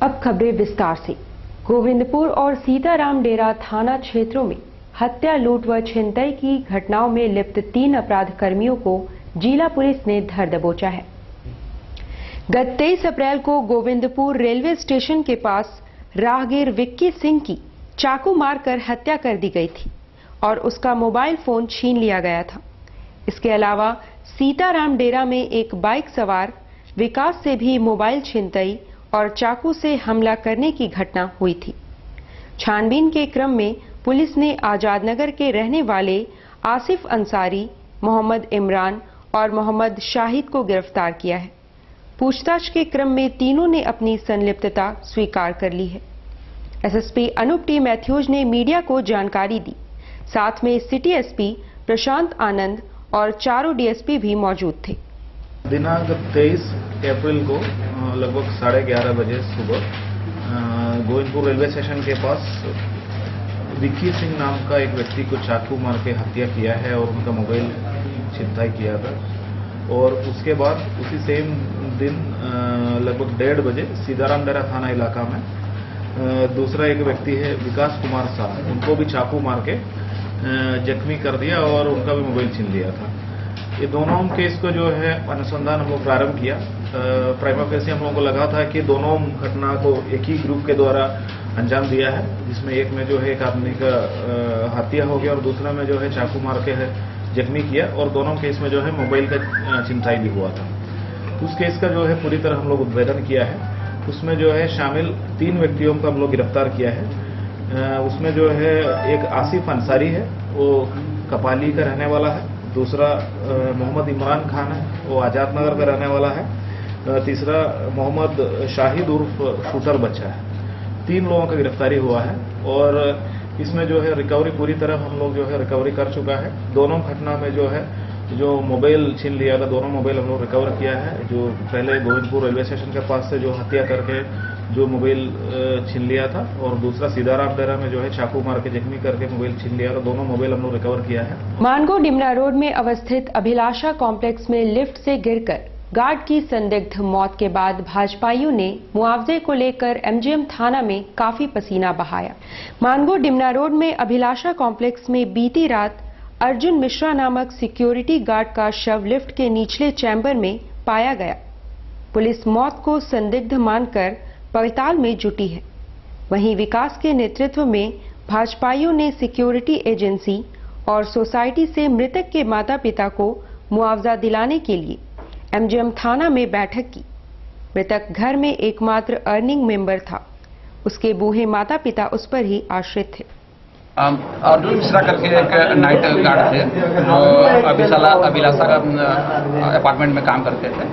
अब खबरें विस्तार से। गोविंदपुर और सीताराम डेरा थाना क्षेत्रों में हत्या, लूट व छिनतई की घटनाओं में लिप्त 3 अपराध कर्मियों को जिला पुलिस ने धर दबोचा है। गत 23 अप्रैल को गोविंदपुर रेलवे स्टेशन के पास राहगीर विक्की सिंह की चाकू मारकर हत्या कर दी गई थी और उसका मोबाइल फोन छीन लिया गया था। इसके अलावा सीताराम डेरा में एक बाइक सवार विकास से भी मोबाइल छिनतई और चाकू से हमला करने की घटना हुई थी। छानबीन के क्रम में पुलिस ने आजाद नगर के रहने वाले आसिफ अंसारी, मोहम्मद इमरान और मोहम्मद शाहिद को गिरफ्तार किया है। पूछताछ के क्रम में तीनों ने अपनी संलिप्तता स्वीकार कर ली है। एसएसपी अनूप टी मैथ्यूज ने मीडिया को जानकारी दी। साथ में सिटी एसपी प्रशांत आनंद और चारों डीएसपी भी मौजूद थे। दिनांक 23 अप्रैल को लगभग 11:30 बजे सुबह गोविंदपुर रेलवे स्टेशन के पास विक्की सिंह नाम का एक व्यक्ति को चाकू मार के हत्या किया है और उनका मोबाइल छिनताई किया था। और उसके बाद उसी सेम दिन लगभग 1:30 बजे सीताराम डेरा थाना इलाका में दूसरा एक व्यक्ति है विकास कुमार साहब, उनको भी चाकू मार के जख्मी कर दिया और उनका भी मोबाइल छीन लिया था। ये दोनों केस को जो है अनुसंधान हम लोग प्रारंभ किया। प्राइमा फेसी हम लोगों को लगा था कि दोनों घटना को एक ही ग्रुप के द्वारा अंजाम दिया है, जिसमें एक में जो है एक आदमी का हत्या हो गया और दूसरा में जो है चाकू मार के जख्मी किया और दोनों केस में जो है मोबाइल का छिनताई भी हुआ था। उस केस का जो है पूरी तरह हम लोग उद्भेदन किया है। उसमें जो है शामिल 3 व्यक्तियों को हम लोग गिरफ्तार किया है। उसमें जो है एक आसिफ अंसारी है, वो कपाली का रहने वाला है। दूसरा मोहम्मद इमरान खान है, वो आजाद नगर का रहने वाला है। तीसरा मोहम्मद शाहिद उर्फ शूटर बच्चा है। 3 लोगों का गिरफ्तारी हुआ है और इसमें जो है रिकवरी पूरी तरह हम लोग जो है रिकवरी कर चुका है। दोनों घटना में जो है जो मोबाइल छीन लिया था, दोनों मोबाइल हम लोग रिकवर किया है। जो पहले गोविंदपुर रेलवे स्टेशन के पास से जो हत्या करके जो मोबाइल छीन लिया था और दूसरा सीताराम डेरा में जो है चाकू मार के जख्मी करके मोबाइल छीन लिया था, दोनों मोबाइल हम लोग रिकवर किया है। मानगो डिमना रोड में अवस्थित अभिलाषा कॉम्प्लेक्स में लिफ्ट से गिरकर गार्ड की संदिग्ध मौत के बाद भाजपाइयों ने मुआवजे को लेकर एमजीएम थाना में काफी पसीना बहाया। मानगो डिमना रोड में अभिलाषा कॉम्प्लेक्स में बीती रात अर्जुन मिश्रा नामक सिक्योरिटी गार्ड का शव लिफ्ट के निचले चैम्बर में पाया गया। पुलिस मौत को संदिग्ध मानकर पड़ताल में जुटी है। वहीं विकास के नेतृत्व में भाजपाइयों ने सिक्योरिटी एजेंसी और सोसाइटी से मृतक के माता पिता को मुआवजा दिलाने के लिए एमजीएम थाना में बैठक की। मृतक घर में एकमात्र अर्निंग मेंबर था। उसके बूढ़े माता पिता उस पर ही आश्रित थे। अर्जुन मिश्रा करके एक नाइट गार्ड थे जो अभिलाषा का अपार्टमेंट में काम करते थे।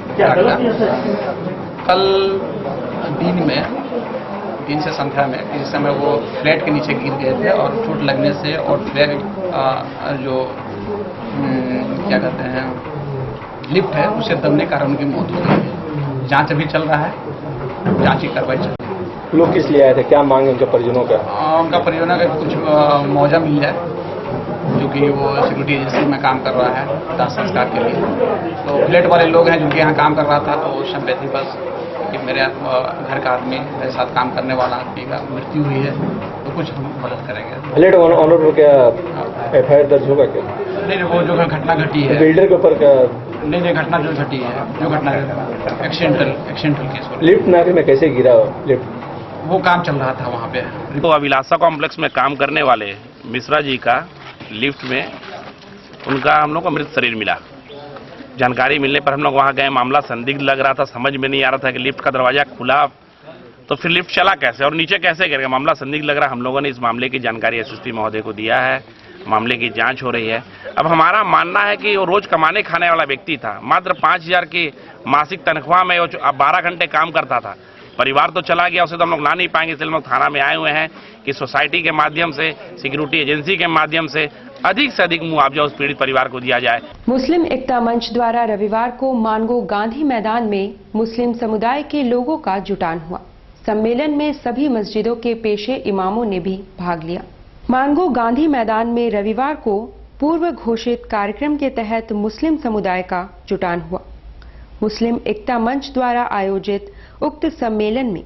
कल दिन से संख्या में इस समय वो फ्लैट के नीचे गिर गए थे और चोट लगने से और फ्लैट जो क्या कहते हैं लिफ्ट है उसे दबने के कारण उनकी मौत हो गई। जांच अभी चल रहा है, जांच की कार्रवाई चल रही है। लोग किस लिए आए थे, क्या मांग है उनके परिजनों का? उनका परिजनों का कुछ मुआवजा मिल जाए, जो कि वो सिक्योरिटी एजेंसी में काम कर रहा है दाह संस्कार के लिए। तो फ्लैट वाले लोग हैं जिनके यहाँ काम कर रहा था, तो वो संवेदी बस कि मेरे घर का आदमी मेरे साथ काम करने वाला आदमी का मृत्यु हुई है, तो कुछ हम मदद करेंगे। फ्लैट ऑनर पर क्या एफआईआर दर्ज होगा क्या? नहीं, वो जो घटना घटी है बिल्डर के ऊपर क्या? नहीं, घटना जो घटी है, जो घटना एक्सीडेंटल केस। लिफ्ट नाके में कैसे गिरा लिफ्ट? वो काम चल रहा था वहाँ पे। तो अभिलाषा कॉम्प्लेक्स में काम करने वाले मिश्रा जी का लिफ्ट में उनका हम लोग को मृत शरीर मिला। जानकारी मिलने पर हम लोग वहाँ गए। मामला संदिग्ध लग रहा था, समझ में नहीं आ रहा था कि लिफ्ट का दरवाजा खुला तो फिर लिफ्ट चला कैसे और नीचे कैसे गिर गया। मामला संदिग्ध लग रहा। हम लोगों ने इस मामले की जानकारी एसएसपी महोदय को दिया है। मामले की जांच हो रही है। अब हमारा मानना है कि वो रोज कमाने खाने वाला व्यक्ति था। मात्र 5,000 की मासिक तनख्वाह में वो 12 घंटे काम करता था। परिवार तो चला गया, उसे तो हम लोग ला नहीं पाएंगे, इसलिए हम लोग थाना में आए हुए हैं कि सोसाइटी के माध्यम से, सिक्योरिटी एजेंसी के माध्यम से अधिक से अधिक मुआवजा उस पीड़ित परिवार को दिया जाए। मुस्लिम एकता मंच द्वारा रविवार को मानगो गांधी मैदान में मुस्लिम समुदाय के लोगों का जुटान हुआ। सम्मेलन में सभी मस्जिदों के पेशे इमामों ने भी भाग लिया। मानगो गांधी मैदान में रविवार को पूर्व घोषित कार्यक्रम के तहत मुस्लिम समुदाय का जुटान हुआ। मुस्लिम एकता मंच द्वारा आयोजित उक्त सम्मेलन में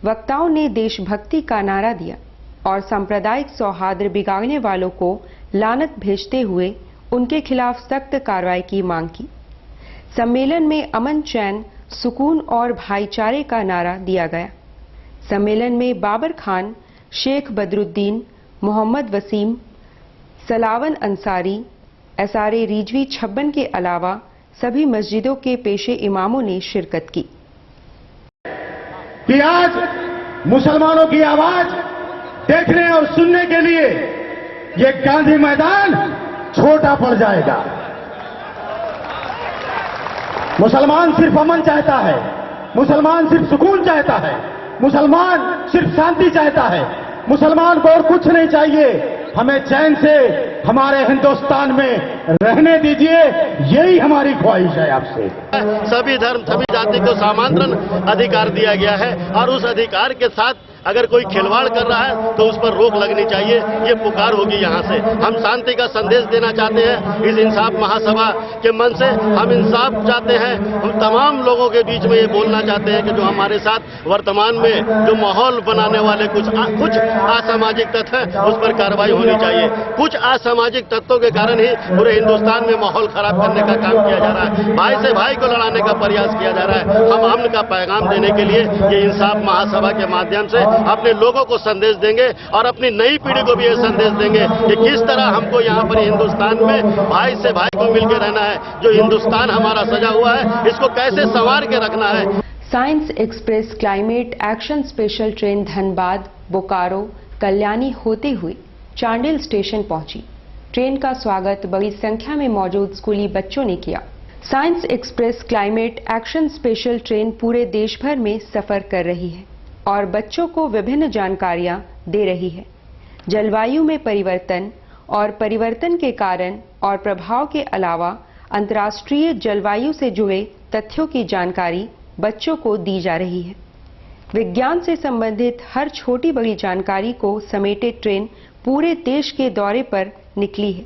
वक्ताओं ने देशभक्ति का नारा दिया और सांप्रदायिक सौहार्द बिगाड़ने वालों को लानत भेजते हुए उनके खिलाफ सख्त कार्रवाई की मांग की। सम्मेलन में अमन, चैन, सुकून और भाईचारे का नारा दिया गया। सम्मेलन में बाबर खान, शेख बदरुद्दीन, मोहम्मद वसीम, सलावन अंसारी, SRA रिजवी छब्बन के अलावा सभी मस्जिदों के पेशे इमामों ने शिरकत की। कि आज मुसलमानों की आवाज देखने और सुनने के लिए ये गांधी मैदान छोटा पड़ जाएगा। मुसलमान सिर्फ अमन चाहता है, मुसलमान सिर्फ सुकून चाहता है, मुसलमान सिर्फ शांति चाहता है। मुसलमान को और कुछ नहीं चाहिए। हमें चैन से हमारे हिंदुस्तान में रहने दीजिए, यही हमारी ख्वाहिश है आपसे। सभी धर्म, सभी जाति को समांतरण अधिकार दिया गया है और उस अधिकार के साथ अगर कोई खिलवाड़ कर रहा है तो उस पर रोक लगनी चाहिए। ये पुकार होगी यहाँ से। हम शांति का संदेश देना चाहते हैं इस इंसाफ महासभा के मन से। हम इंसाफ चाहते हैं। हम तमाम लोगों के बीच में ये बोलना चाहते हैं कि जो हमारे साथ वर्तमान में जो माहौल बनाने वाले कुछ असामाजिक तत्व हैं उस पर कार्रवाई होनी चाहिए। कुछ असामाजिक तत्वों के कारण ही पूरे हिंदुस्तान में माहौल खराब करने का काम किया जा रहा है। भाई से भाई को लड़ाने का प्रयास किया जा रहा है। हम अमन का पैगाम देने के लिए ये इंसाफ महासभा के माध्यम से अपने लोगों को संदेश देंगे और अपनी नई पीढ़ी को भी ये संदेश देंगे कि किस तरह हमको यहाँ पर हिंदुस्तान में भाई से भाई को मिलकर रहना है। जो हिंदुस्तान हमारा सजा हुआ है इसको कैसे संवार के रखना है। Science express climate action special train Dhanbad, Bokaro, Kalyani होते हुए चांडिल स्टेशन पहुंची। ट्रेन का स्वागत बड़ी संख्या में मौजूद स्कूली बच्चों ने किया। Science express climate action special train पूरे देश भर में सफर कर रही है और बच्चों को विभिन्न जानकारियां दे रही है। जलवायु में परिवर्तन और परिवर्तन के कारण और प्रभाव के अलावा अंतर्राष्ट्रीय जलवायु से जुड़े तथ्यों की जानकारी बच्चों को दी जा रही है। विज्ञान से संबंधित हर छोटी बड़ी जानकारी को समेटे ट्रेन पूरे देश के दौरे पर निकली है।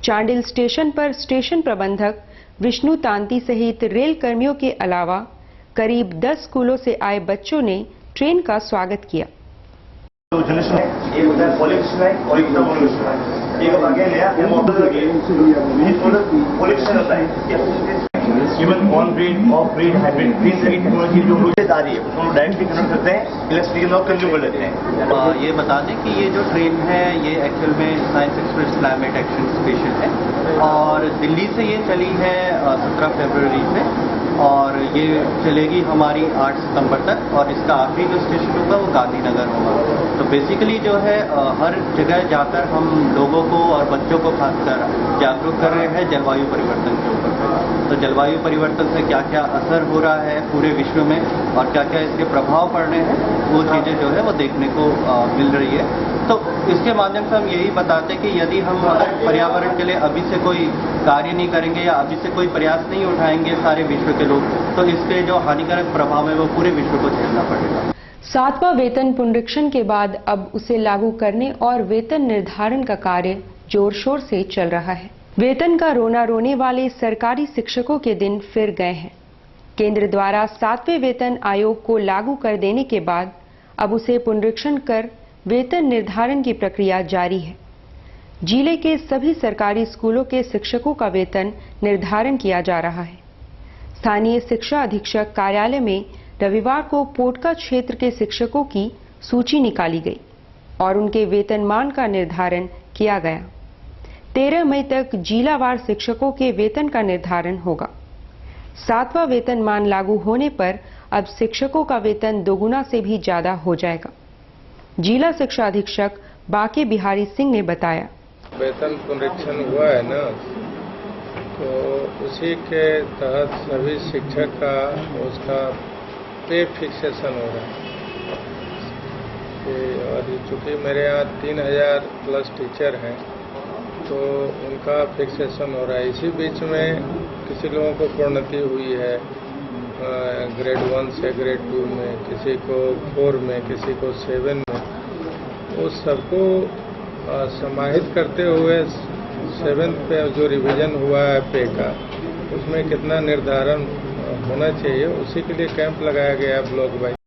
चांडिल स्टेशन पर स्टेशन प्रबंधक विष्णु तांती सहित रेल कर्मियों के अलावा करीब 10 स्कूलों से आए बच्चों ने ट्रेन का स्वागत किया। एक होता है पॉल्यूशन है और एक पॉल्यूशन है। एक आगे नया मॉडल लगे पॉल्यूशन होता है। Even on grid, off grid, hybrid, green सारी टेक्नोलॉजी जो रोज आ रही है उसको डायरेक्टली कनेक्ट करते हैं, इलेक्ट्रिसिटी और कंज्यूम कर लेते हैं। ये बता दें कि ये जो ट्रेन है ये एक्चुअल में science express climate action special है और दिल्ली से ये चली है 17 फरवरी से और ये चलेगी हमारी 8 सितंबर तक और इसका आखिरी जो स्टेशन होगा वो गांधीनगर होगा। तो बेसिकली जो है हर जगह जाकर हम लोगों को और बच्चों को खासकर जागरूक कर रहे हैं जलवायु परिवर्तन के ऊपर। तो जलवायु परिवर्तन से क्या क्या असर हो रहा है पूरे विश्व में और क्या क्या इसके प्रभाव पड़ रहे हैं वो चीज़ें जो है वो देखने को मिल रही है। तो इसके माध्यम से हम यही बताते हैं कि यदि हम पर्यावरण के लिए अभी से कोई कार्य नहीं करेंगे या अभी से कोई प्रयास नहीं उठाएंगे सारे विश्व के लोग तो इसके जो हानिकारक प्रभाव है वो पूरे विश्व को झेलना पड़ेगा। 7वां वेतन पुनरीक्षण के बाद अब उसे लागू करने और वेतन निर्धारण का कार्य जोर शोर से चल रहा है। वेतन का रोना रोने वाले सरकारी शिक्षकों के दिन फिर गए हैं। केंद्र द्वारा 7वें वेतन आयोग को लागू कर देने के बाद अब उसे पुनरीक्षण कर वेतन निर्धारण की प्रक्रिया जारी है। जिले के सभी सरकारी स्कूलों के शिक्षकों का वेतन निर्धारण किया जा रहा है। स्थानीय शिक्षा अधीक्षक कार्यालय में रविवार को पोटका क्षेत्र के शिक्षकों की सूची निकाली गई और उनके वेतनमान का निर्धारण किया गया। 13 मई तक जिलावार शिक्षकों के वेतन का निर्धारण होगा। 7वां वेतनमान लागू होने पर अब शिक्षकों का वेतन दोगुना से भी ज्यादा हो जाएगा। जिला शिक्षा अधीक्षक बाके बिहारी सिंह ने बताया, वेतन पुनरीक्षण हुआ है ना, तो उसी के तहत सभी शिक्षक का उसका पे फिक्सेशन हो रहा है। और चूँकि मेरे यहाँ 3000 प्लस टीचर हैं तो उनका फिक्सेशन हो रहा है। इसी बीच में किसी लोगों को प्रोन्नति हुई है ग्रेड 1 से ग्रेड 2 में, किसी को 4 में, किसी को 7 में। उस सबको समाहित करते हुए 7th पे जो रिवीजन हुआ है पे का उसमें कितना निर्धारण होना चाहिए उसी के लिए कैंप लगाया गया ब्लॉक वाइज।